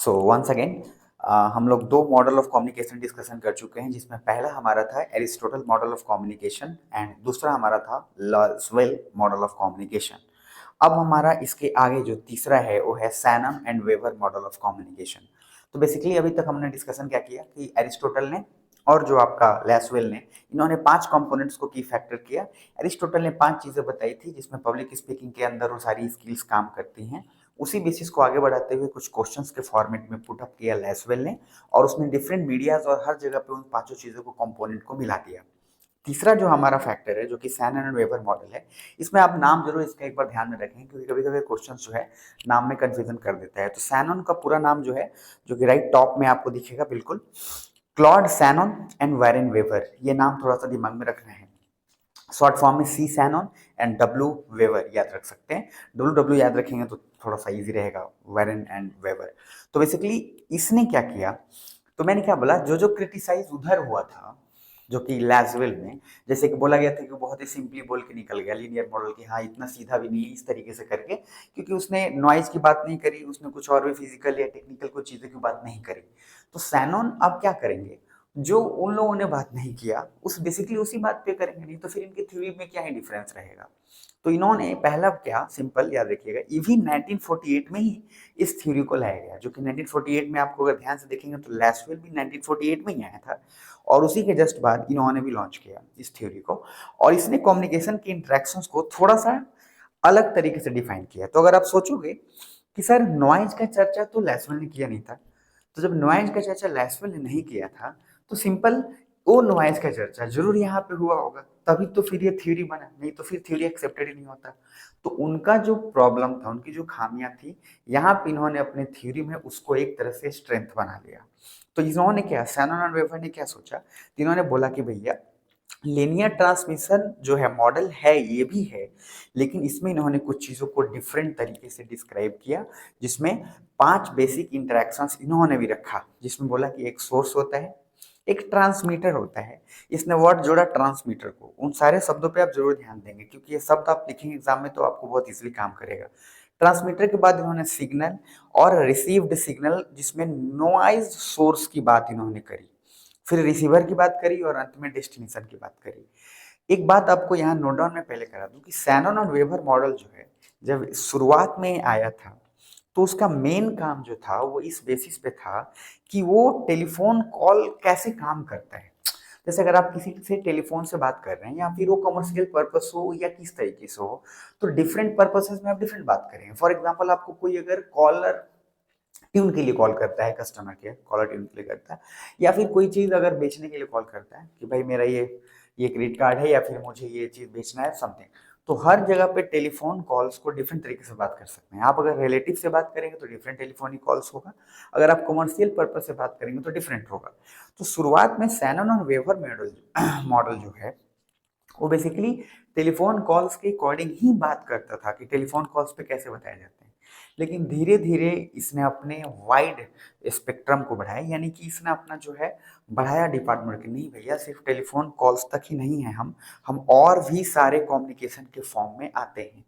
So once again हम लोग दो मॉडल ऑफ कम्युनिकेशन डिस्कशन कर चुके हैं, जिसमें पहला हमारा था Aristotle model of communication and दूसरा हमारा था लाज्वेल मॉडल ऑफ कम्युनिकेशन। अब हमारा इसके आगे जो तीसरा है वो है Sanon and weber model of communication. तो बेसिकली अभी तक हमने डिस्कशन क्या किया कि एरिस्टोटल ने और जो आपका लैसवेल ने, इन्होंने 5 कंपोनेंट्स को की फैक्टर किया। एरिस्टोटल ने 5 चीजें बताई थी जिसमें पब्लिक स्पीकिंग के अंदर वो सारी स्किल्स काम करती हैं। उसी बेसिस को आगे बढ़ाते हुए कुछ क्वेश्चंस के फॉर्मेट में पुट अप किया लैसवेल ने, और उसने डिफरेंट मीडियाज और हर जगह पे उन पांचों चीजों को कंपोनेंट को मिला दिया। तीसरा जो हमारा फैक्टर है जो कि सैनन एंड वेबर मॉडल है, इसमें आप नाम जरूर इसका एक बार ध्यान में रखें, क्योंकि कभी कभी क्वेश्चन जो है नाम में कंफ्यूजन कर देता है। तो सैनन का पूरा नाम जो है, जो कि राइट टॉप में आपको दिखेगा बिल्कुल, Claude Sanon and Warren weber, ये नाम थोड़ा सा दिमाग में रखना है। शॉर्ट फॉर्म में सी सैनन एंड डब्ल्यू वेबर याद रख सकते हैं। डब्ल्यू डब्ल्यू याद रखेंगे तो थोड़ा सा इजी रहेगा, वेरन एंड वेबर। तो बेसिकली इसने क्या किया, तो मैंने क्या बोला, जो जो क्रिटिसाइज उधर हुआ था जो कि लैजवेल में, जैसे कि बोला गया था कि बहुत ही सिंपली बोल के निकल गया लीनियर मॉडल की, हाँ इतना सीधा भी नहीं है इस तरीके से करके, क्योंकि उसने नॉइज की बात नहीं करी, उसने कुछ और भी फिजिकल या टेक्निकल कुछ चीज़ों की बात नहीं करी। तो सैनन अब क्या करेंगे, जो उन लोगों ने बात नहीं किया उस बेसिकली उसी बात पे करेंगे, नहीं तो फिर इनकी थ्योरी में क्या ही डिफरेंस रहेगा। तो इन्होंने पहला क्या, सिंपल याद रखिएगा, इवी 1948 में ही इस थ्योरी को लाया गया, जो कि 1948 में आपको अगर ध्यान से देखेंगे तो लैसवेल भी 1948 में ही आया था, और उसी के जस्ट बाद इन्होंने भी लॉन्च किया इस थ्योरी को। और इसने कम्युनिकेशन के इंटरेक्शंस को थोड़ा सा अलग तरीके से डिफाइन किया। तो अगर आप सोचोगे कि सर नॉइज का चर्चा तो लैसवेल ने किया नहीं था, तो जब नॉइज का चर्चा लैसवेल ने नहीं किया था, तो सिंपल वो नॉइज का चर्चा जरूर यहाँ पे हुआ होगा, तभी तो फिर ये थ्योरी बना, नहीं तो फिर थ्योरी एक्सेप्टेड ही नहीं होता। तो उनका जो प्रॉब्लम था, उनकी जो खामियां थी, यहाँ पे इन्होंने अपने थ्योरी में उसको एक तरह से स्ट्रेंथ बना लिया। तो इन्होंने क्या, सैनन और वेबर ने क्या सोचा, इन्होंने बोला कि भैया लीनियर ट्रांसमिशन जो है मॉडल है ये भी है, लेकिन इसमें इन्होंने कुछ चीज़ों को डिफरेंट तरीके से डिस्क्राइब किया, जिसमें 5 बेसिक इंटरेक्शंस इन्होंने भी रखा, जिसमें बोला कि एक सोर्स होता है, एक ट्रांसमीटर होता है। इसने वर्ड जोड़ा ट्रांसमीटर को, उन सारे शब्दों पे आप जरूर ध्यान देंगे, क्योंकि ये शब्द आप लिखेंगे एग्जाम में तो आपको बहुत इजीली काम करेगा। ट्रांसमीटर के बाद इन्होंने सिग्नल और रिसीव्ड सिग्नल, जिसमें नॉइज सोर्स की बात इन्होंने करी, फिर रिसीवर की बात करी, और अंत में डेस्टिनेशन की बात करी। एक बात आपको यहाँ नोट डाउन में पहले करा दूं कि सैनन और वेबर मॉडल जो है, जब शुरुआत में आया था, तो उसका मेन काम जो था वो इस बेसिस पे था कि वो टेलीफोन कॉल कैसे काम करता है। जैसे अगर आप किसी से टेलीफोन से बात कर रहे हैं, या फिर वो कमर्शियल पर्पस हो या किस तरीके से हो, तो डिफरेंट पर्पसेस में आप डिफरेंट बात करेंगे। फॉर एग्जाम्पल, आपको कोई अगर कॉलर ट्यून के लिए कॉल करता है, कस्टमर केयर कॉलर ट्यून के लिए करता है, या फिर कोई चीज़ अगर बेचने के लिए कॉल करता है कि भाई मेरा ये क्रेडिट कार्ड है, या फिर मुझे ये चीज़ बेचना है समथिंग, तो हर जगह पे टेलीफोन कॉल्स को डिफरेंट तरीके से बात कर सकते हैं। आप अगर रिलेटिव से बात करेंगे तो डिफरेंट टेलीफोनिक कॉल्स होगा, अगर आप कमर्शियल पर्पज से बात करेंगे तो डिफरेंट होगा। तो शुरुआत में सैनन और वेवर मॉडल मॉडल जो है, वो बेसिकली टेलीफोन कॉल्स के अकॉर्डिंग ही बात करता था कि टेलीफोन कॉल्स पे कैसे बताए जाते हैं। लेकिन धीरे धीरे इसने अपने वाइड स्पेक्ट्रम को बढ़ाया, यानी कि इसने अपना जो है बढ़ाया डिपार्टमेंट कि नहीं भैया सिर्फ टेलीफोन कॉल्स तक ही नहीं है, हम और भी सारे कम्युनिकेशन के फॉर्म में आते हैं।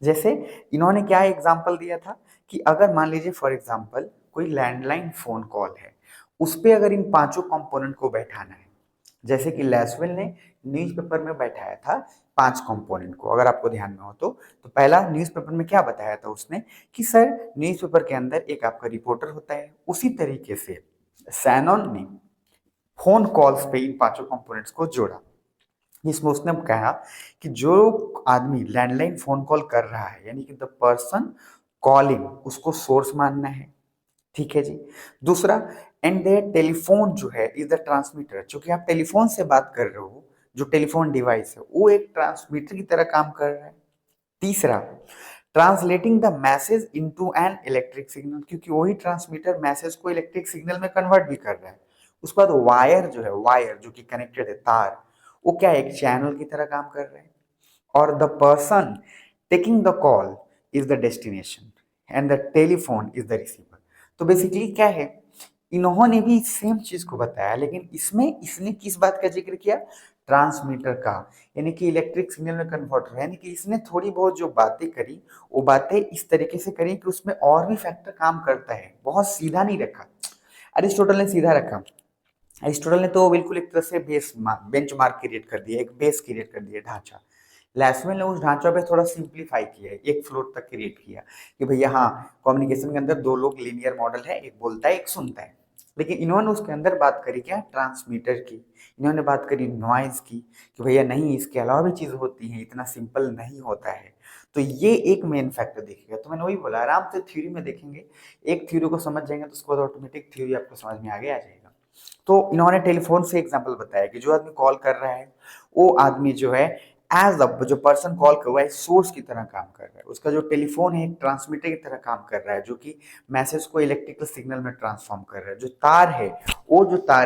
जैसे इन्होंने क्या एग्जांपल दिया था कि अगर मान लीजिए फॉर एग्जांपल कोई लैंडलाइन फोन कॉल है, उस पे अगर इन पांचों कंपोनेंट को बैठाना है, जैसे कि लैसवेल ने न्यूज़पेपर में बैठाया था 5 कंपोनेंट को, अगर आपको ध्यान में हो तो पहला न्यूज़पेपर में क्या बताया था उसने कि सर न्यूज़पेपर के अंदर एक आपका रिपोर्टर होता है। उसी तरीके से सैनन ने फोन कॉल्स पे इन पांचों कंपोनेंट्स को जोड़ा, जिसमें उसने कहा कि जो आदमी लैंडलाइन फोन कॉल कर रहा है, यानी कि द पर्सन कॉलिंग, उसको सोर्स मानना है। ठीक है जी। दूसरा, एंड द टेलीफोन जो है इज द ट्रांसमीटर, चूंकि आप टेलीफोन से बात कर रहे हो, जो टेलीफोन डिवाइस है वो एक ट्रांसमीटर की तरह काम कर रहा है। तीसरा, translating the message into an electric signal, क्योंकि वही ट्रांसमीटर मैसेज को इलेक्ट्रिक सिग्नल में कन्वर्ट भी कर रहा है। उसके बाद वायर जो है, वायर जो कि कनेक्टेड है, तार, वो क्या है, एक चैनल की तरह काम कर रहा है। और the person taking the call is the destination and the telephone is the receiver. तो बेसिकली क्या है, इन्होंने भी सेम चीज को बताया, लेकिन इसमें इसने किस बात का जिक्र किया, ट्रांसमीटर का, यानी कि इलेक्ट्रिक सिग्नल में कन्वर्टर, यानी कि इसने थोड़ी बहुत जो बातें करी वो बातें इस तरीके से करी कि उसमें और भी फैक्टर काम करता है, बहुत सीधा नहीं रखा। अरिस्टोटल ने सीधा रखा। एरिस्टोटल ने तो बिल्कुल एक तरह से बेंच मार्क क्रिएट कर दिया, एक बेस क्रिएट कर दिया, ढांचा। लैसवेल ने उस ढांचा पे थोड़ा सिंप्लीफाई किया, एक फ्लोर तक क्रिएट किया कि भैया हाँ, कम्युनिकेशन के अंदर दो लोग लीनियर मॉडल है, एक बोलता है एक सुनता है। लेकिन इन्होंने उसके अंदर बात करी क्या, ट्रांसमीटर की, इन्होंने बात करी नॉइज की कि भैया नहीं, इसके अलावा भी चीज होती है, इतना सिंपल नहीं होता है। तो ये एक मेन फैक्टर दिखेगा। तो मैंने वही बोला, आराम से थ्योरी में देखेंगे, एक थ्योरी को समझ जाएंगे तो उसके बाद ऑटोमेटिक थ्योरी आपको समझ में आगे आ जाएगा। तो इन्होंने टेलीफोन से एग्जांपल बताया कि जो आदमी कॉल कर रहा है वो आदमी जो है एज अ जो पर्सन कॉल कर रहा है सोर्स की तरह काम कर रहा है, उसका जो टेलीफोन है एक ट्रांसमीटर की तरह काम कर रहा है, जो कि मैसेज को इलेक्ट्रिकल सिग्नल में ट्रांसफॉर्म कर रहा है। जो तार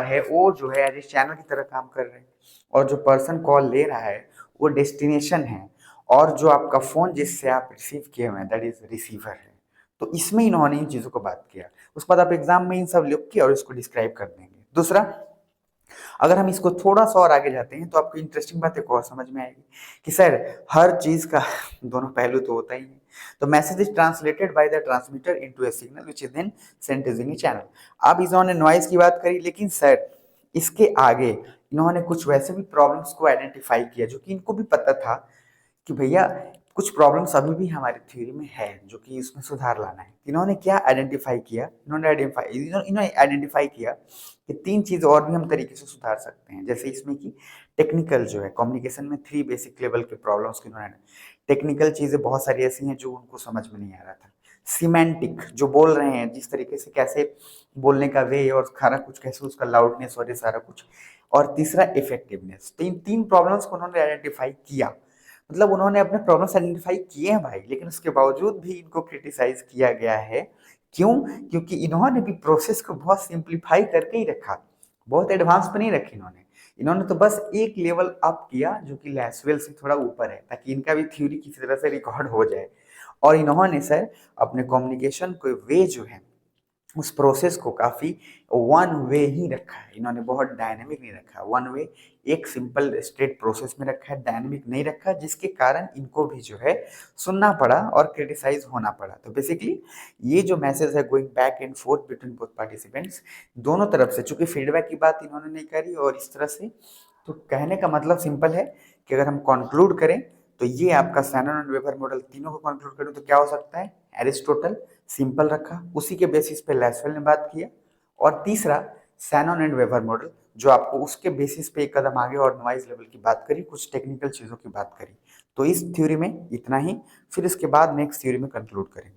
है वो जो है एज ए चैनल की तरह काम कर रहा है, और जो पर्सन कॉल ले रहा है वो डेस्टिनेशन है, और जो आपका फोन जिससे आप रिसीव किए हुए हैं दैट इज रिसीवर है। तो इसमें इन्होंने इन चीजों को बात किया। उसके बाद आप एग्जाम में इन सब लिख के और इसको डिस्क्राइब कर देंगे। दूसरा, अगर हम इसको थोड़ा सा और आगे जाते हैं तो आपको इंटरेस्टिंग बात एक और समझ में आएगी कि सर हर चीज का दोनों पहलू तो होता ही है। तो message is translated by the transmitter into a signal which is then sent using a channel. अब इन्होंने नॉइज की बात करी, लेकिन सर इसके आगे इन्होंने कुछ वैसे भी प्रॉब्लम्स को आइडेंटिफाई किया जो कि इनको भी पता था कि भैया कुछ प्रॉब्लम्स अभी भी हमारी थ्योरी में है जो कि इसमें सुधार लाना है। इन्होंने क्या आइडेंटिफाई किया, इन्होंने आइडेंटिफाई किया कि तीन चीज और भी हम तरीके से सुधार सकते हैं। जैसे इसमें कि टेक्निकल जो है कम्युनिकेशन में थ्री बेसिक लेवल के प्रॉब्लम्स की इन्होंने, टेक्निकल चीजें बहुत सारी ऐसी हैं जो उनको समझ में नहीं आ रहा था। सिमेंटिक जो बोल रहे हैं, जिस तरीके से कैसे बोलने का वे और सारा कुछ कैसे उसका लाउडनेस और ये सारा कुछ, और तीसरा इफेक्टिवनेस। तीन तीन प्रॉब्लम्स को उन्होंने आइडेंटिफाई किया। मतलब उन्होंने अपने प्रॉब्लम्स आइडेंटिफाई किए हैं भाई, लेकिन उसके बावजूद भी इनको क्रिटिसाइज किया गया है। क्यों? क्योंकि इन्होंने भी प्रोसेस को बहुत सिंप्लीफाई करके ही रखा, बहुत एडवांस पे नहीं रखी इन्होंने। इन्होंने तो बस एक लेवल अप किया जो कि लैसवेल से थोड़ा ऊपर है, ताकि इनका भी थ्योरी किसी तरह से रिकॉर्ड हो जाए। और इन्होंने सर अपने कम्युनिकेशन को वे जो है उस प्रोसेस को काफी वन वे ही रखा है इन्होंने, बहुत डायनेमिक नहीं रखा। वन वे एक सिंपल स्ट्रेट प्रोसेस में रखा है, डायनेमिक नहीं रखा, जिसके कारण इनको भी जो है सुनना पड़ा और क्रिटिसाइज होना पड़ा। तो बेसिकली ये जो मैसेज है going back and fourth between both participants, दोनों तरफ से, चूंकि फीडबैक की बात इन्होंने नहीं करी और इस तरह से, तो कहने का मतलब सिंपल है कि अगर हम कंक्लूड करें तो ये आपका शैनन एंड वेबर मॉडल, तीनों को कंक्लूड करें तो क्या हो सकता है, एरिस्टोटल सिंपल रखा, उसी के बेसिस पे लैसवेल ने बात किया, और तीसरा शैनन एंड वेबर मॉडल जो आपको उसके बेसिस पे एक कदम आगे और नॉइज लेवल की बात करी, कुछ टेक्निकल चीजों की बात करी। तो इस थ्योरी में इतना ही, फिर इसके बाद नेक्स्ट थ्योरी में कंक्लूड करेंगे।